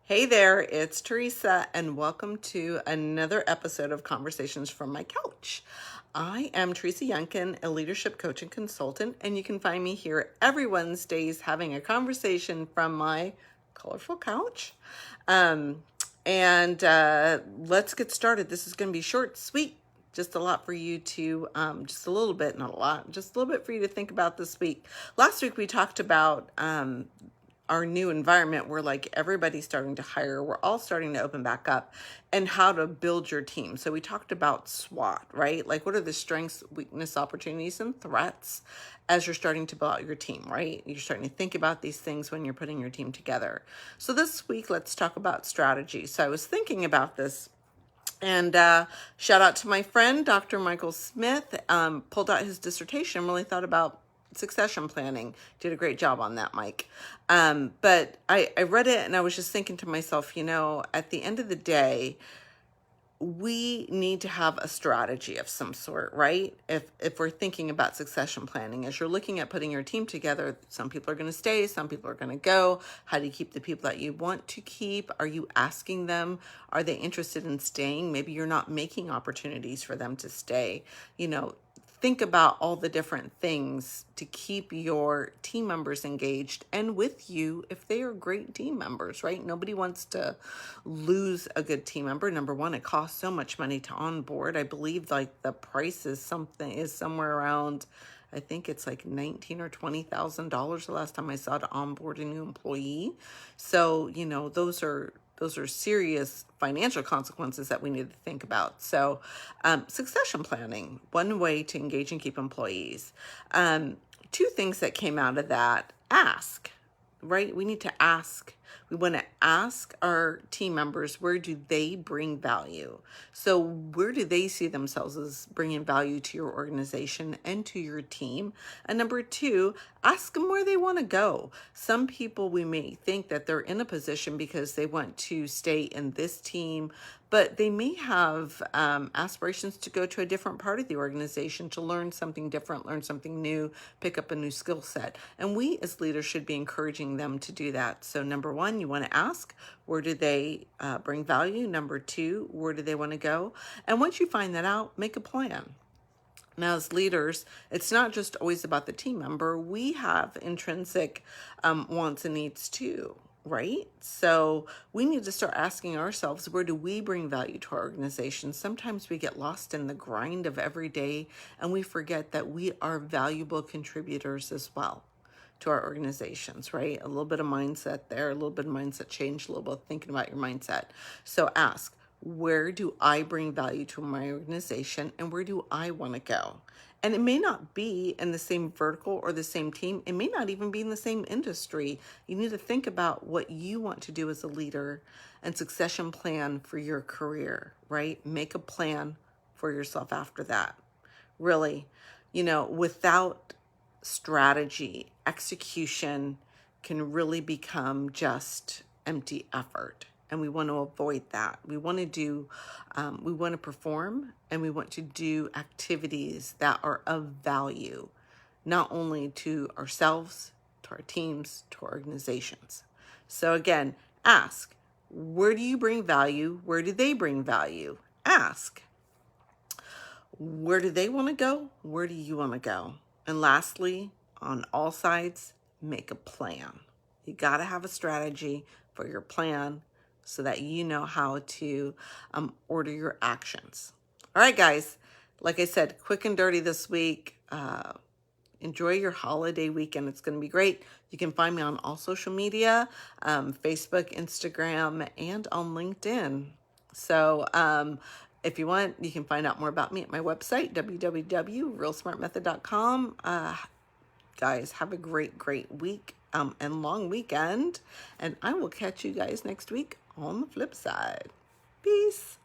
Hey there, it's Teresa, and welcome to another episode of Conversations from My Couch. I am Teresa Youngkin, a leadership coach and consultant, and you can find me here every Wednesdays having a conversation from my colorful couch. Let's get started. This is going to be short, sweet, just a lot for you to, just a little bit, not a lot, just a little bit for you to think about this week. Last week we talked about our new environment where like everybody's starting to hire, we're all starting to open back up, and how to build your team. So we talked about SWOT, right? Like what are the strengths, weakness, opportunities, and threats as you're starting to build out your team, right? You're starting to think about these things when you're putting your team together. So this week, let's talk about strategy. So I was thinking about this, and shout out to my friend, Dr. Michael Smith, pulled out his dissertation, really thought about succession planning. Did a great job on that, Mike. But I read it and I was just thinking to myself, at the end of the day, we need to have a strategy of some sort, right? If we're thinking about succession planning, as you're looking at putting your team together, some people are going to stay, some people are going to go. How do you keep the people that you want to keep? Are you asking them? Are they interested in staying? Maybe you're not making opportunities for them to stay. Think about all the different things to keep your team members engaged and with you if they are great team members, right? Nobody wants to lose a good team member. Number one, it costs so much money to onboard. I believe like the price is somewhere around, I think it's like $19,000 or $20,000 the last time I saw to onboard a new employee. So, those are serious financial consequences that we need to think about. So succession planning, one way to engage and keep employees. Two things that came out of that: ask, right? We need to ask. We want to ask our team members, where do they bring value? So where do they see themselves as bringing value to your organization and to your team? And number two, ask them where they want to go. Some people, we may think that they're in a position because they want to stay in this team, but they may have aspirations to go to a different part of the organization to learn something different, learn something new, pick up a new skill set. And we as leaders should be encouraging them to do that. So number one, you want to ask, where do they bring value? Number two, where do they want to go? And once you find that out, make a plan. Now, as leaders, it's not just always about the team member. We have intrinsic wants and needs too, right? So we need to start asking ourselves, where do we bring value to our organization? Sometimes we get lost in the grind of every day and we forget that we are valuable contributors as well to our organizations, right? A little bit of mindset there, a little bit of mindset change, a little bit of thinking about your mindset. So ask, where do I bring value to my organization and where do I want to go? And it may not be in the same vertical or the same team. It may not even be in the same industry. You need to think about what you want to do as a leader and succession plan for your career, right? Make a plan for yourself after that. Really, without strategy, execution can really become just empty effort. And we want to avoid that. We want to perform, and we want to do activities that are of value, not only to ourselves, to our teams, to our organizations. So again, ask, where do you bring value? Where do they bring value? Ask, where do they want to go? Where do you want to go? And lastly, on all sides, make a plan. You got to have a strategy for your plan so that you know how to order your actions. All right, guys, like I said, quick and dirty this week. Enjoy your holiday weekend. It's going to be great. You can find me on all social media, Facebook, Instagram, and on LinkedIn. So if you want, you can find out more about me at my website, www.realsmartmethod.com. Guys, have a great, great week and long weekend. And I will catch you guys next week on the flip side. Peace.